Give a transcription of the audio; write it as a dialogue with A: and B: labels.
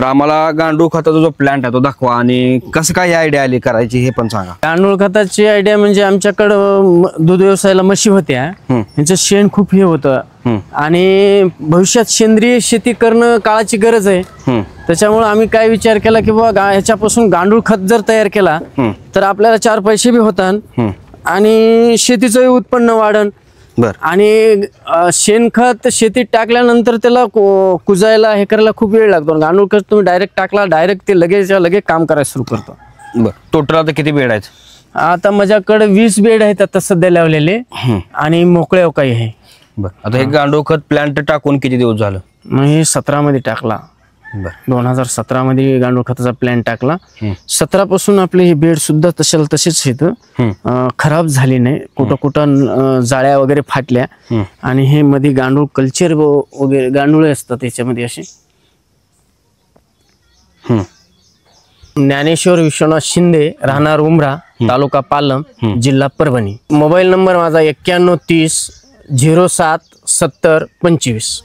A: तर आम्हाला गांडूळ खताचा जो प्लांट आहे तो दाखवा आणि कसं काय आयडिया आली करायची हे पण सांगा.
B: गांडूळ खताची आयडिया म्हणजे आमच्याकडं दूध व्यवसायाला म्हशी होत्या, त्यांचं शेण खूप हे होतं आणि भविष्यात सेंद्रिय शेती करणं काळाची गरज आहे. त्याच्यामुळे आम्ही काय विचार केला की बाबा ह्याच्यापासून गांडूळ खत जर तयार केला तर आपल्याला 4 पैसे बी होतात आणि शेतीचं उत्पन्न वाढन. आणि शेणखत शेतीत टाकल्यानंतर त्याला कुजायला हे करायला खूप वेळ लागतो. गांडूळ खत तुम्ही डायरेक्ट टाकला डायरेक्ट ते लगेच काम करायला सुरू करतो.
A: टोटल आता किती बेड आहेत?
B: आता माझ्याकडे 20 बेड आहेत आता सध्या लावलेले आणि मोकळे काही आहे.
A: आता हे गांडूळ खत प्लांट टाकून किती दिवस झालं?
B: मग हे 17 मध्ये टाकला. 2017 मध्ये गांडूळ खताचा प्लॅन टाकला. 17 पासून आपले हे बेड सुद्धा तसेच इथं खराब झाले नाही. कुठं कुठं जाळ्या वगैरे फाटल्या आणि हे मध्ये गांडूळ कल्चर वगैरे गांडूळ असतात त्याच्यामध्ये असे. ज्ञानेश्वर विश्वनाथ शिंदे, राहणार उमरा, तालुका पालम, जिल्हा परभणी. मोबाईल नंबर माझा 9130 07 70 25.